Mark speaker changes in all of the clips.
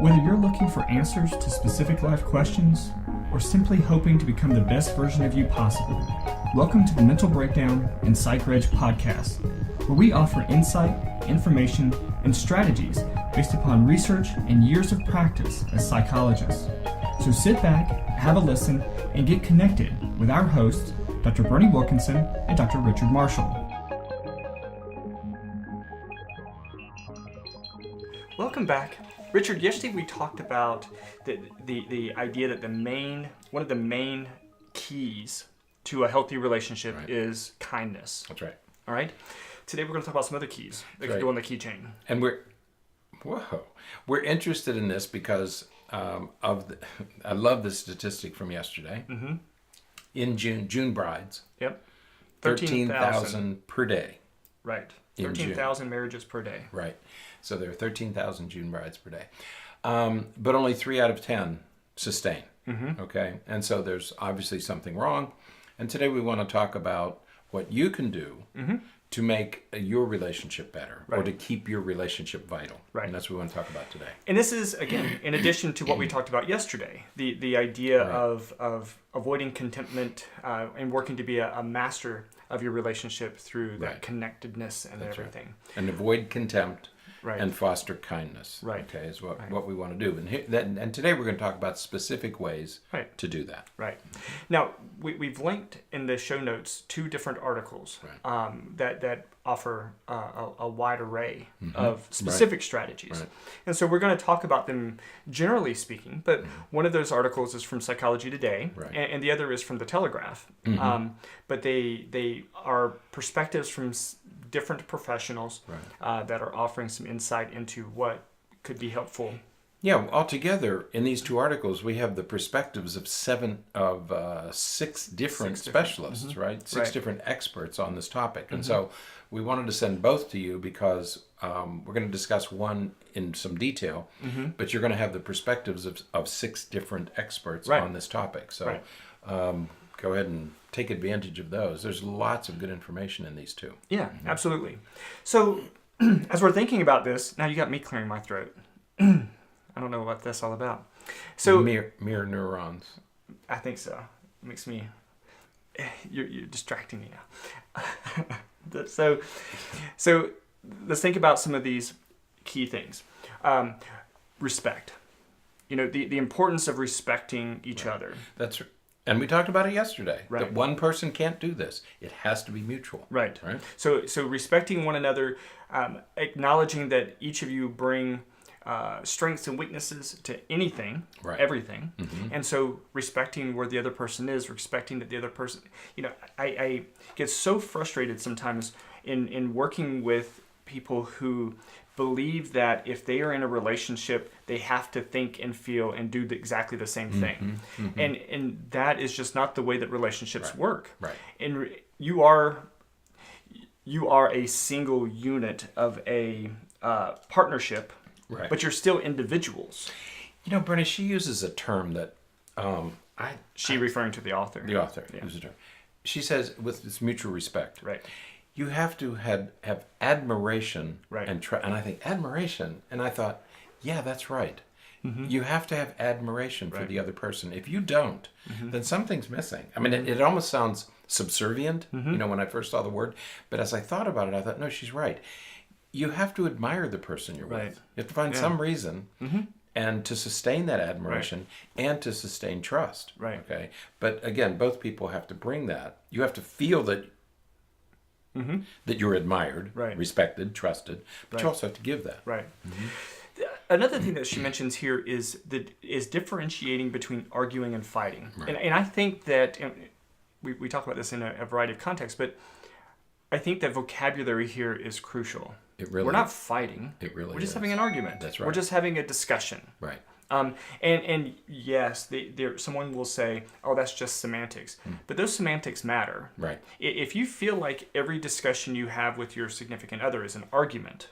Speaker 1: Whether you're looking for answers to specific life questions or simply hoping to become the best version of you possible, welcome to the Mental Breakdown and Psychreg podcast, where we offer insight, information, and strategies based upon research and years of practice as psychologists. So sit back, have a listen, and get connected with our hosts, Dr. Berney Wilkinson and Dr. Richard Marshall. Welcome back. Richard, yesterday we talked about the idea that one of the main keys to a healthy relationship is kindness.
Speaker 2: That's right.
Speaker 1: All right? Today we're going to talk about some other keys that could go on the key chain.
Speaker 2: And we're interested in this because I love the statistic from yesterday. Mm-hmm. In June brides. Yep. 13,000 per day.
Speaker 1: Right. 13,000 marriages per day.
Speaker 2: Right. So there are 13,000 June brides per day. But only 3 out of 10 sustain. Mm-hmm. Okay? And so there's obviously something wrong. And today we want to talk about what you can do to make your relationship better or to keep your relationship vital. Right. And that's what we want to talk about today.
Speaker 1: And this is, again, in addition to what we talked about yesterday, the idea of avoiding contentment and working to be a master of your relationship through that connectedness and everything.
Speaker 2: Right. And avoid contempt. Right. And foster kindness.
Speaker 1: Right.
Speaker 2: Okay, is what we want to do. And today we're going to talk about specific ways to do that.
Speaker 1: Right. Now, we've linked in the show notes 2 different articles that offer a wide array of specific strategies. Right. And so we're going to talk about them generally speaking, but one of those articles is from Psychology Today, and the other is from The Telegraph. Mm-hmm. But they are perspectives from different professionals that are offering some insight into what could be helpful.
Speaker 2: Yeah, altogether in these 2 articles we have the perspectives of 6 different specialists, right? 6 different experts on this topic. And so we wanted to send both to you because we're going to discuss one in some detail, but you're going to have the perspectives of 6 different experts on this topic. So go ahead and take advantage of those. There's lots of good information in these 2.
Speaker 1: Yeah, absolutely. So as we're thinking about this, now you got me clearing my throat. I don't know what that's all about. So
Speaker 2: mirror neurons.
Speaker 1: I think so. It makes me. You're distracting me now. So let's think about some of these key things. Respect. The importance of respecting each other.
Speaker 2: That's right. And we talked about it yesterday. Right. That one person can't do this. It has to be mutual.
Speaker 1: Right. So respecting one another, acknowledging that each of you bring strengths and weaknesses to anything, everything. Mm-hmm. And so respecting where the other person is, respecting that the other person, I get so frustrated sometimes in working with people who believe that if they are in a relationship, they have to think and feel and do exactly the same thing. Mm-hmm. And that is just not the way that relationships work. Right. And you are a single unit of a partnership, but you're still individuals.
Speaker 2: Berney, she uses a term that
Speaker 1: referring to the author.
Speaker 2: The author uses a term. She says with this mutual respect. Right. You have to have admiration and and I think admiration, and I thought, yeah, that's right. Mm-hmm. You have to have admiration for the other person. If you don't, then something's missing. I mean, it almost sounds subservient, when I first saw the word, but as I thought about it, I thought, no, she's right. You have to admire the person you're with. You have to find some reason and to sustain that admiration and to sustain trust. Right. Okay. But again, both people have to bring that. You have to feel that that you're admired, respected, trusted, but you also have to give that. Right. Mm-hmm.
Speaker 1: Another thing that she mentions here is differentiating between arguing and fighting. Right. And I think that, we talk about this in a variety of contexts, but I think that vocabulary here is crucial. We're not fighting. We're just having an argument. That's right. We're just having a discussion. Right. And yes, someone will say, "Oh, that's just semantics," but those semantics matter. Right. If you feel like every discussion you have with your significant other is an argument,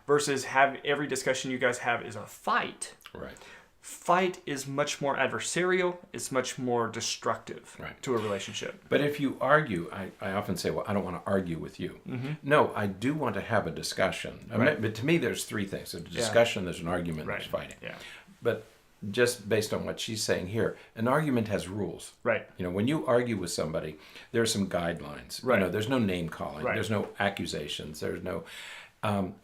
Speaker 1: versus every discussion you guys have is a fight, right? fight is much more adversarial. It's much more destructive to a relationship.
Speaker 2: But if you argue, I often say, well, I don't want to argue with you. No, I do want to have a discussion. But to me, there's three things. There's a discussion, there's an argument, there's fighting.
Speaker 1: Yeah.
Speaker 2: But just based on what she's saying here, an argument has rules.
Speaker 1: Right.
Speaker 2: When you argue with somebody, there are some guidelines.
Speaker 1: Right.
Speaker 2: There's no name calling. Right. There's no accusations. There's no...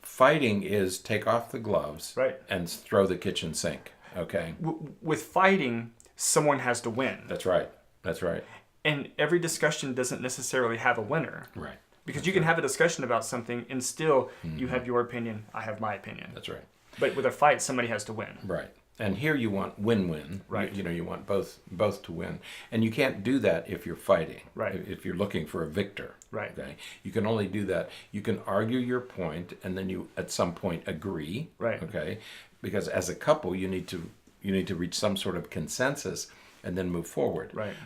Speaker 2: fighting is take off the gloves and throw the kitchen sink. Okay.
Speaker 1: With fighting, someone has to win.
Speaker 2: That's right. That's right.
Speaker 1: And every discussion doesn't necessarily have a winner.
Speaker 2: Right.
Speaker 1: Because you can have a discussion about something and still you have your opinion, I have my opinion.
Speaker 2: That's right.
Speaker 1: But with a fight, somebody has to win.
Speaker 2: Right. And here you want win-win.
Speaker 1: Right.
Speaker 2: You want both to win. And you can't do that if you're fighting.
Speaker 1: Right.
Speaker 2: If you're looking for a victor.
Speaker 1: Right.
Speaker 2: Okay. You can only do that. You can argue your point and then you at some point agree.
Speaker 1: Right.
Speaker 2: Okay. Because as a couple you need to reach some sort of consensus and then move forward.
Speaker 1: Right.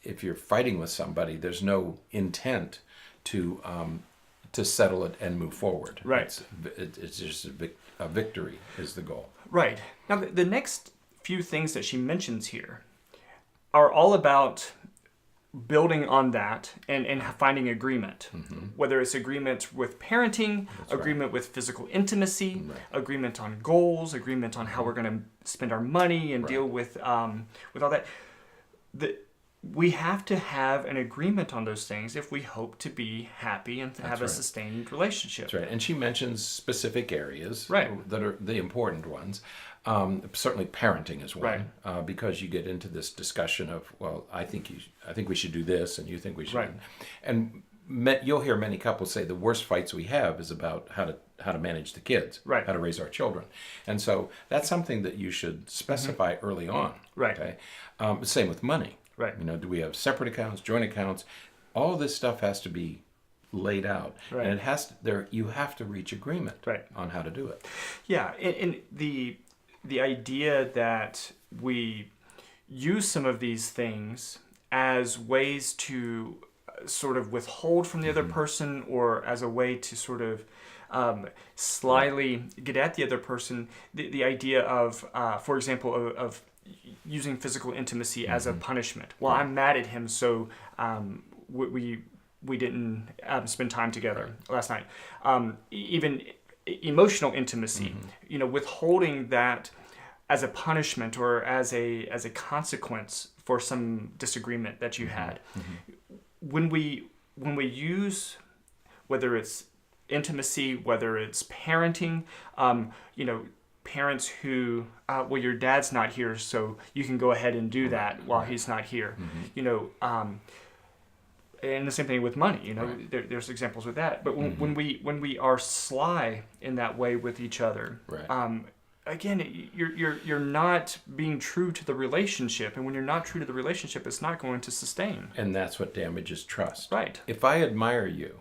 Speaker 2: If you're fighting with somebody, there's no intent to settle it and move forward.
Speaker 1: Right.
Speaker 2: It's just a victory is the goal.
Speaker 1: Right. Now, the next few things that she mentions here are all about building on that and finding agreement. Whether it's agreement with parenting, agreement with physical intimacy, agreement on goals, agreement on how we're going to spend our money and deal with all that. We have to have an agreement on those things if we hope to be happy and to have a sustained relationship.
Speaker 2: That's right. And she mentions specific areas that are the important ones. Certainly parenting is one, because you get into this discussion of, well, I think we should do this and you think we should.
Speaker 1: Right.
Speaker 2: And you'll hear many couples say the worst fights we have is about how to manage the kids, how to raise our children. And so that's something that you should specify early on.
Speaker 1: Right.
Speaker 2: Okay. Same with money.
Speaker 1: Right.
Speaker 2: Do we have separate accounts, joint accounts? All this stuff has to be laid out, and it has to, you have to reach agreement on how to do it.
Speaker 1: Yeah, and the idea that we use some of these things as ways to sort of withhold from the other person, or as a way to sort of slyly get at the other person. The idea of, for example, of using physical intimacy as a punishment. Well, I'm mad at him, so we didn't spend time together last night. Even emotional intimacy, withholding that as a punishment or as a consequence for some disagreement that you had. When we use, whether it's intimacy, whether it's parenting, parents who, well, your dad's not here, so you can go ahead and do that while he's not here. And the same thing with money. There's examples with that. But when we are sly in that way with each other, again, you're not being true to the relationship, and when you're not true to the relationship, it's not going to sustain.
Speaker 2: And that's what damages trust.
Speaker 1: Right.
Speaker 2: If I admire you,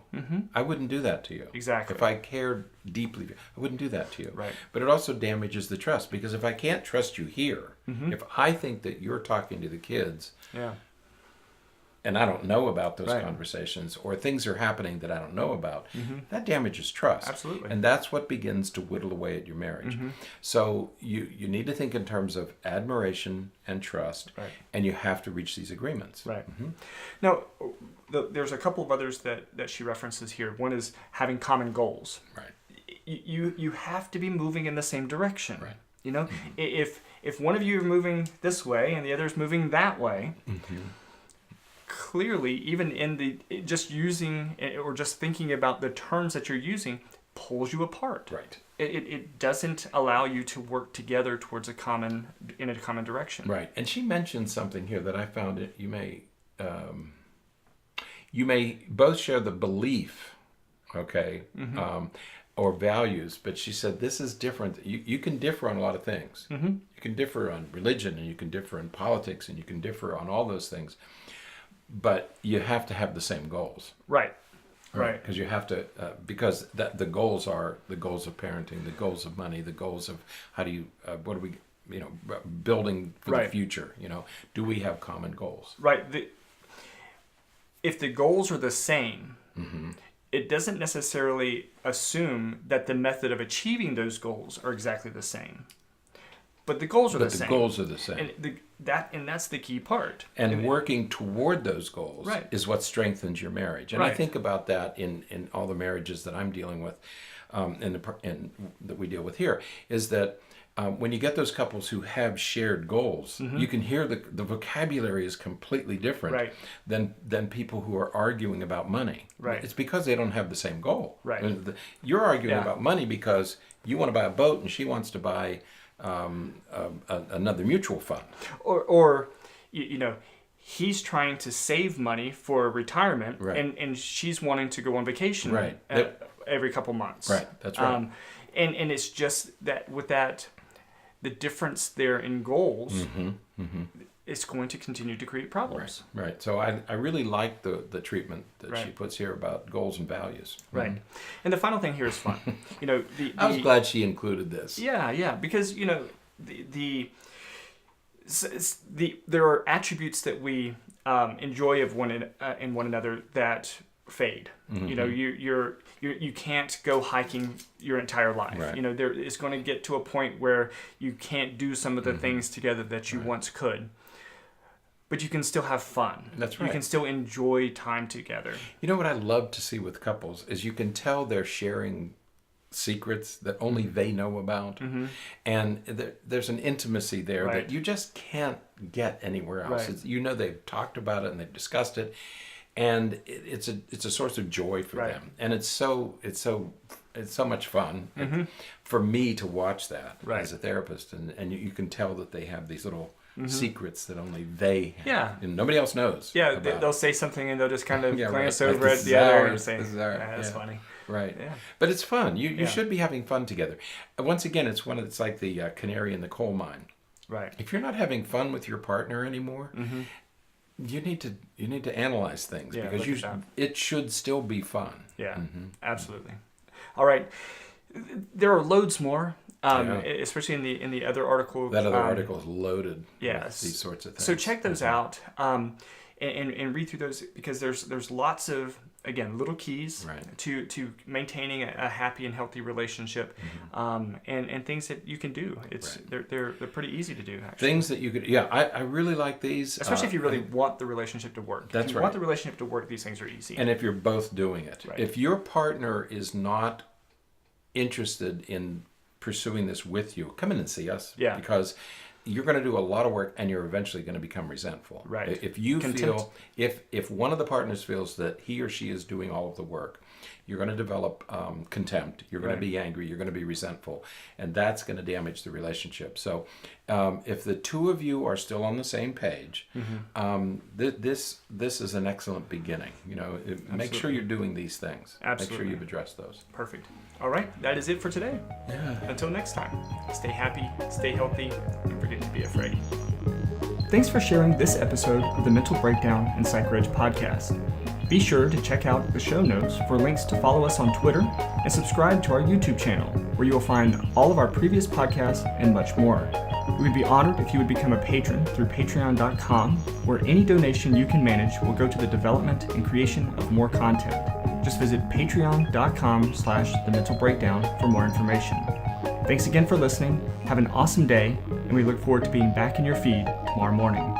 Speaker 2: I wouldn't do that to you.
Speaker 1: Exactly.
Speaker 2: If I cared deeply, I wouldn't do that to you.
Speaker 1: Right.
Speaker 2: But it also damages the trust, because if I can't trust you here, if I think that you're talking to the kids, and I don't know about those conversations, or things are happening that I don't know about, that damages trust.
Speaker 1: Absolutely.
Speaker 2: And that's what begins to whittle away at your marriage. So you need to think in terms of admiration and trust, and you have to reach these agreements.
Speaker 1: Right. Now, there's a couple of others that she references here. One is having common goals.
Speaker 2: Right.
Speaker 1: You have to be moving in the same direction. Right. If one of you are moving this way and the other is moving that way, clearly, even in just using or just thinking about the terms that you're using pulls you apart.
Speaker 2: Right.
Speaker 1: It doesn't allow you to work together towards in a common direction.
Speaker 2: Right. And she mentioned something here that I found you may both share the belief, or values, but she said this is different. You can differ on a lot of things. You can differ on religion, and you can differ in politics, and you can differ on all those things. But you have to have the same goals. Right. Because you have to, because the goals are the goals of parenting, the goals of money, the goals of what are we, building for the future. Do we have common goals?
Speaker 1: Right. If the goals are the same, it doesn't necessarily assume that the method of achieving those goals are exactly the same. But the goals are the same.
Speaker 2: But the goals are the same.
Speaker 1: And that's the key part.
Speaker 2: And working toward those goals is what strengthens your marriage. And I think about that in all the marriages that I'm dealing with, and that we deal with here, is that when you get those couples who have shared goals, you can hear the vocabulary is completely different than people who are arguing about money.
Speaker 1: Right.
Speaker 2: It's because they don't have the same goal.
Speaker 1: Right.
Speaker 2: I mean, you're arguing about money because you want to buy a boat and she wants to buy another mutual fund.
Speaker 1: Or he's trying to save money for retirement, and she's wanting to go on vacation every couple months.
Speaker 2: Right, that's right.
Speaker 1: And it's just that with that, the difference there in goals, it's going to continue to create problems.
Speaker 2: Right. So I really like the treatment that she puts here about goals and values.
Speaker 1: Right. And the final thing here is fun.
Speaker 2: I was glad she included this.
Speaker 1: Yeah, because there are attributes that we enjoy of in one another that fade. You can't go hiking your entire life. Right. There is going to get to a point where you can't do some of the things together that you once could. But you can still have fun.
Speaker 2: That's right.
Speaker 1: You can still enjoy time together.
Speaker 2: You know what I love to see with couples is you can tell they're sharing secrets that only they know about. And there's an intimacy there that you just can't get anywhere else. Right. They've talked about it and they've discussed it. And it's a source of joy for them. And it's so much fun for me to watch that as a therapist. And you can tell that they have these little secrets that only they have.
Speaker 1: Yeah.
Speaker 2: And nobody else knows.
Speaker 1: Yeah, they'll say something and they'll just kind of glance over at the other and say, that's funny.
Speaker 2: Right. Yeah. But it's fun. You should be having fun together. Once again, it's like the canary in the coal mine.
Speaker 1: Right.
Speaker 2: If you're not having fun with your partner anymore, you need to analyze things because it should still be fun.
Speaker 1: Yeah, absolutely. All right. There are loads more. Especially in the other article.
Speaker 2: That other article is loaded with these sorts of things.
Speaker 1: So check those out and read through those because there's lots of, again, little keys to maintaining a happy and healthy relationship and things that you can do. They're pretty easy to do, actually.
Speaker 2: Things that you could, I really like these.
Speaker 1: Especially if you really want the relationship to work.
Speaker 2: That's
Speaker 1: if you want the relationship to work, these things are easy.
Speaker 2: And if you're both doing it.
Speaker 1: Right.
Speaker 2: If your partner is not interested in pursuing this with you, come in and see us.
Speaker 1: Yeah.
Speaker 2: Because you're going to do a lot of work and you're eventually going to become resentful.
Speaker 1: Right.
Speaker 2: If you feel, if one of the partners feels that he or she is doing all of the work, you're going to develop contempt. You're going to be angry. You're going to be resentful. And that's going to damage the relationship. So if the two of you are still on the same page, this is an excellent beginning. Make sure you're doing these things.
Speaker 1: Absolutely.
Speaker 2: Make sure you've addressed those.
Speaker 1: Perfect. All right. That is it for today.
Speaker 2: Yeah.
Speaker 1: Until next time, stay happy, stay healthy, and forget to be afraid. Thanks for sharing this episode of the Mental Breakdown and Psychreg podcast. Be sure to check out the show notes for links to follow us on Twitter and subscribe to our YouTube channel, where you will find all of our previous podcasts and much more. We would be honored if you would become a patron through patron.com, where any donation you can manage will go to the development and creation of more content. Just visit patreon.com/thementalbreakdown for more information. Thanks again for listening. Have an awesome day, and we look forward to being back in your feed tomorrow morning.